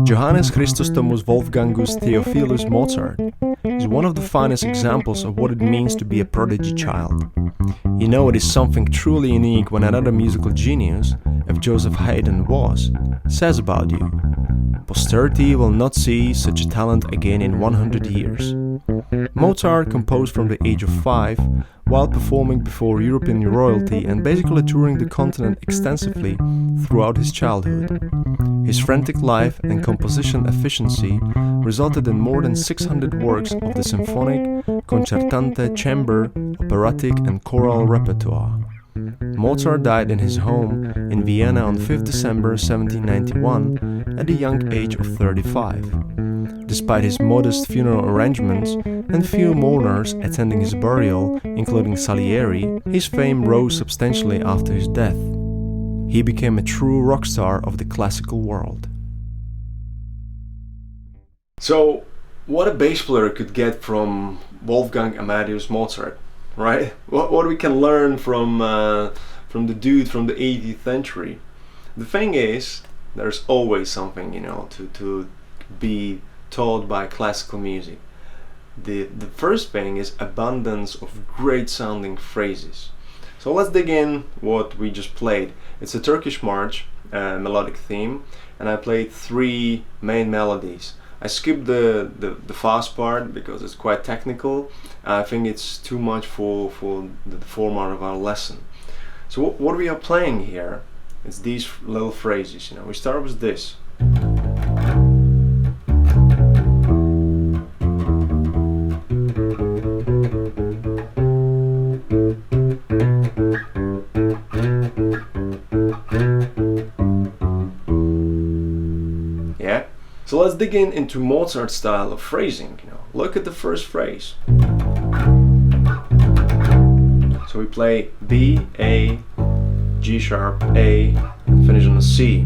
Johannes Christostomus Wolfgangus Theophilus Mozart is one of the finest examples of what it means to be a prodigy child. You know it is something truly unique when another musical genius, as Joseph Haydn was, says about you, "Posterity will not see such a talent again in 100 years." Mozart composed from the age of 5, while performing before European royalty and basically touring the continent extensively throughout his childhood. His frantic life and composition efficiency resulted in more than 600 works of the symphonic, concertante, chamber, operatic and choral repertoire. Mozart died in his home in Vienna on 5 December 1791 at the young age of 35. Despite his modest funeral arrangements and few mourners attending his burial, including Salieri, his fame rose substantially after his death. He became a true rock star of the classical world. So, what a bass player could get from Wolfgang Amadeus Mozart, right? What we can learn from the dude from the 18th century. The thing is, there's always something, to be taught by classical music. The first thing is abundance of great sounding phrases. So let's dig in what we just played. It's a Turkish March, melodic theme, and I played 3 main melodies. I skipped the fast part because it's quite technical. I think it's too much for the format of our lesson. So what we are playing here is these little phrases. We start with this. Yeah. So let's dig into Mozart's style of phrasing. Look at the first phrase. So we play B, A, G sharp, A, and finish on a C.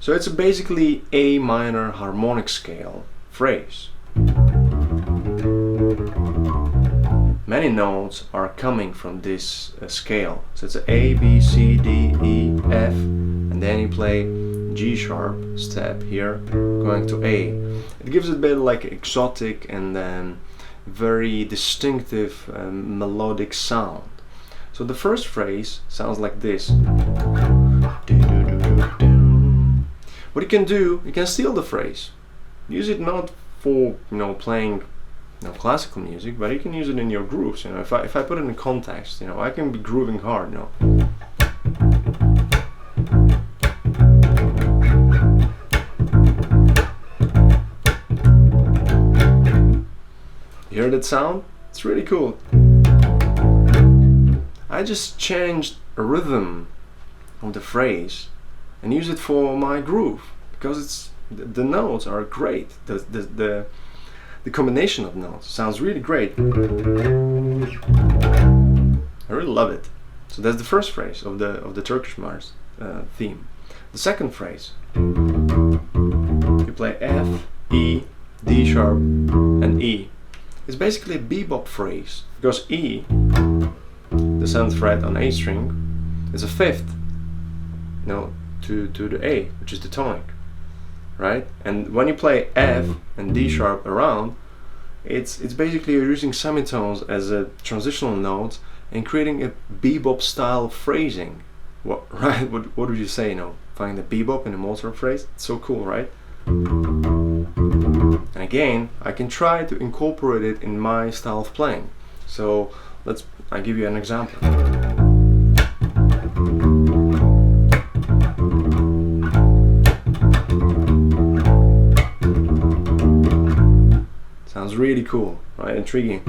So it's basically A minor harmonic scale phrase. Many notes are coming from this scale. So it's A, B, C, D, E, F, and then you play G sharp step here, going to A. It gives it a bit like exotic and very distinctive melodic sound. So the first phrase sounds like this. What you can do, you can steal the phrase. Use it not for playing classical music, but you can use it in your grooves. If I put it in context, I can be grooving hard. You hear that sound? It's really cool. I just changed a rhythm of the phrase and use it for my groove because the notes are great. The combination of notes sounds really great. I really love it. So that's the first phrase of the Turkish March theme. The second phrase, you play F, E, D sharp, and E. It's basically a bebop phrase because E, the 7th fret on A string, is a 5th, to the A, which is the tonic, right? And when you play F and D sharp around, it's basically you're using semitones as a transitional note and creating a bebop style phrasing. What would you say? Finding the bebop in a Mozart phrase? It's so cool, right? And again, I can try to incorporate it in my style of playing. So I'll give you an example. Sounds really cool, right? Intriguing.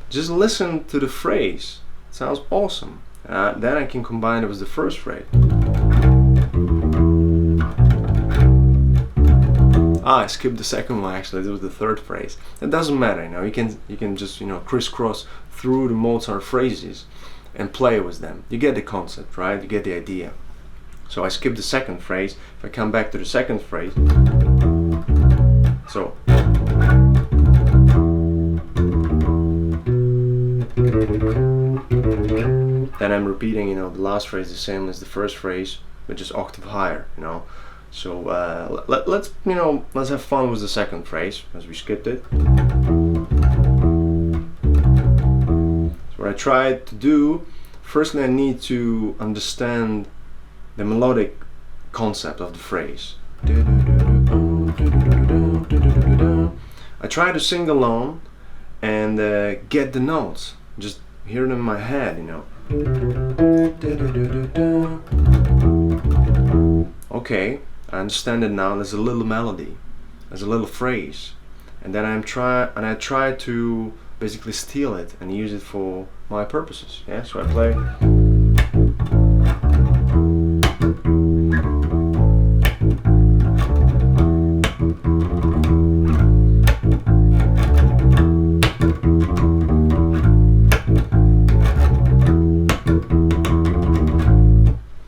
Just listen to the phrase. It sounds awesome. Then I can combine it with the first phrase. I skipped the second one actually. This was the third phrase. It doesn't matter, you can just crisscross through the Mozart phrases and play with them. You get the concept, right? You get the idea. So I skipped the second phrase. If I come back to the second phrase, So then I'm repeating, you know, the last phrase the same as the first phrase, but just octave higher, you know. So let's, you know, let's have fun with the second phrase as we skipped it. So what I tried to do, firstly I need to understand the melodic concept of the phrase. I try to sing along and get the notes, just hear them in my head, you know. Okay, I understand it now. There's a little melody, there's a little phrase, and then I try to basically steal it and use it for my purposes. Yeah, so I play.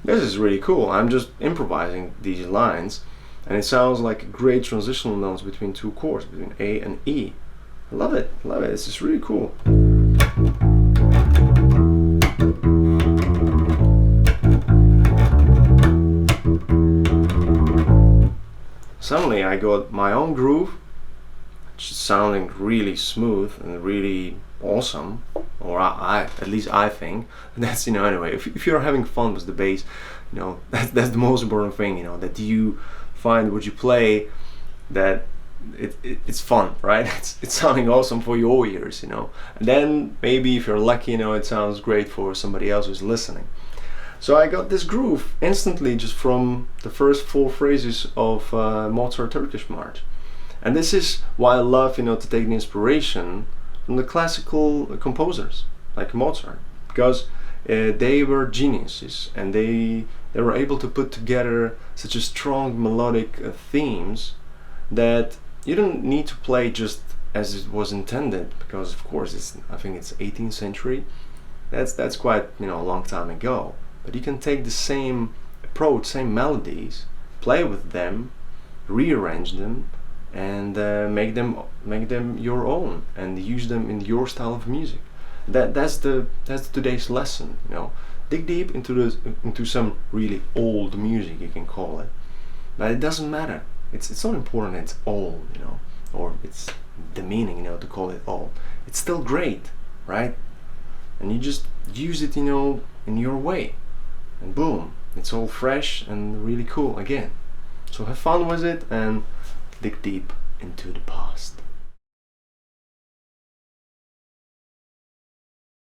This is really cool. I'm just improvising these lines, and it sounds like great transitional notes between two chords, between A and E. I love it, love it. This is really cool. Suddenly I got my own groove, which is sounding really smooth and really awesome, or at least I think. And that's, you know, anyway, if you're having fun with the bass, you know, that's the most important thing, you know, that you find what you play, that it's fun, right? It's sounding awesome for your ears, you know, and then maybe if you're lucky, you know, it sounds great for somebody else who's listening. So I got this groove instantly just from the first 4 phrases of Mozart Turkish March. And this is why I love, you know, to take the inspiration from the classical composers like Mozart, because they were geniuses, and they were able to put together such a strong melodic themes that you don't need to play just as it was intended, because of course I think it's 18th century. That's quite, you know, a long time ago. But you can take the same approach, same melodies, play with them, rearrange them, and make them your own, and use them in your style of music. That's today's lesson, you know. Dig deep into some really old music, you can call it, but it doesn't matter. It's not important. It's old, you know, or it's demeaning, you know, to call it old. It's still great, right? And you just use it, you know, in your way, and boom, it's all fresh and really cool again. So have fun with it and dig deep into the past.